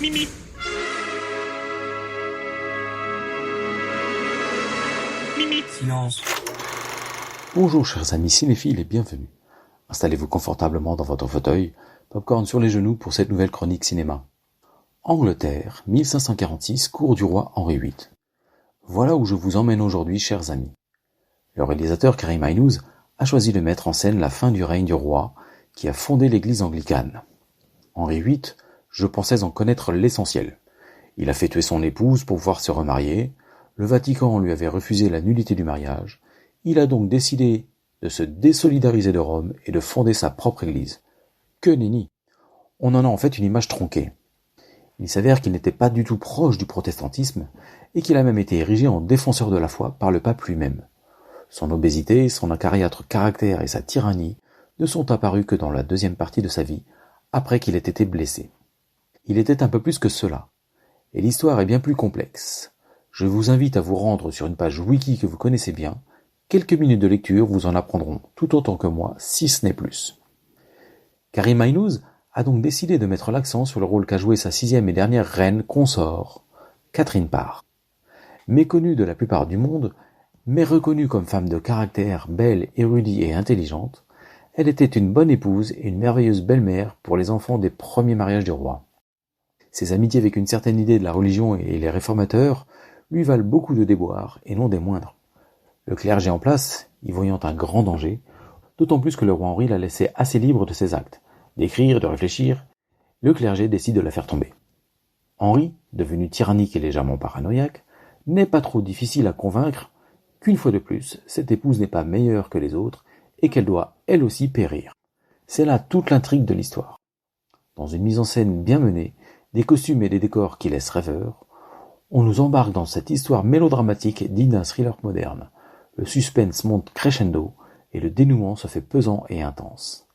Mimi. Mimi. Silence. Bonjour chers amis cinéphiles et bienvenue. Installez-vous confortablement dans votre fauteuil, popcorn sur les genoux pour cette nouvelle chronique cinéma. Angleterre, 1546, cour du roi Henri VIII. Voilà où je vous emmène aujourd'hui, chers amis. Le réalisateur Karim Aynouz a choisi de mettre en scène la fin du règne du roi qui a fondé l'église anglicane. Henri VIII, je pensais en connaître l'essentiel. Il a fait tuer son épouse pour pouvoir se remarier, le Vatican lui avait refusé la nullité du mariage, il a donc décidé de se désolidariser de Rome et de fonder sa propre église. Que nenni! On en a en fait une image tronquée. Il s'avère qu'il n'était pas du tout proche du protestantisme et qu'il a même été érigé en défenseur de la foi par le pape lui-même. Son obésité, son acariâtre caractère et sa tyrannie ne sont apparus que dans la deuxième partie de sa vie, après qu'il ait été blessé. Il était un peu plus que cela, et l'histoire est bien plus complexe. Je vous invite à vous rendre sur une page wiki que vous connaissez bien. Quelques minutes de lecture vous en apprendront tout autant que moi, si ce n'est plus. Karim Aynouz a donc décidé de mettre l'accent sur le rôle qu'a joué sa sixième et dernière reine consort, Catherine Parr. Méconnue de la plupart du monde, mais reconnue comme femme de caractère, belle, érudite et intelligente, elle était une bonne épouse et une merveilleuse belle-mère pour les enfants des premiers mariages du roi. Ses amitiés avec une certaine idée de la religion et les réformateurs lui valent beaucoup de déboires, et non des moindres. Le clergé en place, y voyant un grand danger, d'autant plus que le roi Henri la laissait assez libre de ses actes, d'écrire, de réfléchir, le clergé décide de la faire tomber. Henri, devenu tyrannique et légèrement paranoïaque, n'est pas trop difficile à convaincre qu'une fois de plus, cette épouse n'est pas meilleure que les autres et qu'elle doit, elle aussi, périr. C'est là toute l'intrigue de l'histoire. Dans une mise en scène bien menée, des costumes et des décors qui laissent rêveurs, on nous embarque dans cette histoire mélodramatique digne d'un thriller moderne. Le suspense monte crescendo et le dénouement se fait pesant et intense.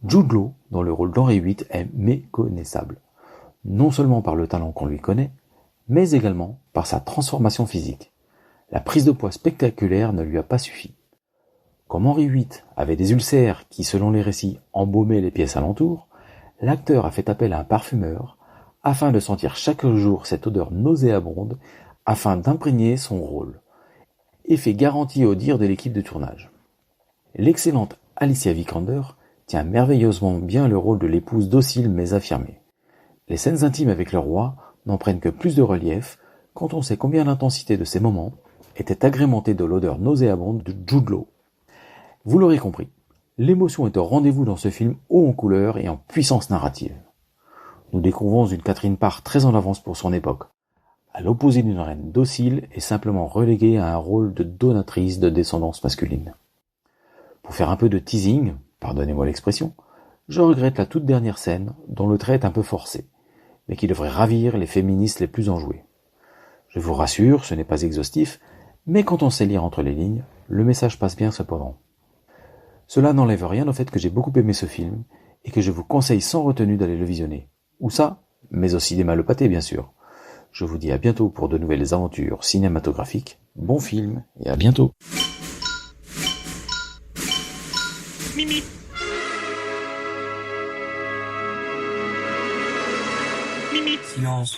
Jude Law, dans le rôle d'Henri VIII, est méconnaissable, non seulement par le talent qu'on lui connaît, mais également par sa transformation physique. La prise de poids spectaculaire ne lui a pas suffi. Comme Henri VIII avait des ulcères qui, selon les récits, embaumaient les pièces alentour, l'acteur a fait appel à un parfumeur afin de sentir chaque jour cette odeur nauséabonde afin d'imprégner son rôle. Effet garanti au dire de l'équipe de tournage. L'excellente Alicia Vikander tient merveilleusement bien le rôle de l'épouse docile mais affirmée. Les scènes intimes avec le roi n'en prennent que plus de relief quand on sait combien l'intensité de ces moments était agrémentée de l'odeur nauséabonde de Jude Law. Vous l'aurez compris, l'émotion est au rendez-vous dans ce film haut en couleur et en puissance narrative. Nous découvrons une Catherine Parr très en avance pour son époque, à l'opposé d'une reine docile et simplement reléguée à un rôle de donatrice de descendance masculine. Pour faire un peu de teasing, pardonnez-moi l'expression, je regrette la toute dernière scène dont le trait est un peu forcé, mais qui devrait ravir les féministes les plus enjouées. Je vous rassure, ce n'est pas exhaustif, mais quand on sait lire entre les lignes, le message passe bien cependant. Cela n'enlève rien au fait que j'ai beaucoup aimé ce film et que je vous conseille sans retenue d'aller le visionner. Ou ça, mais au cinéma Le Pâté bien sûr. Je vous dis à bientôt pour de nouvelles aventures cinématographiques. Bon film et à bientôt. Mimi. Mimi. Silence.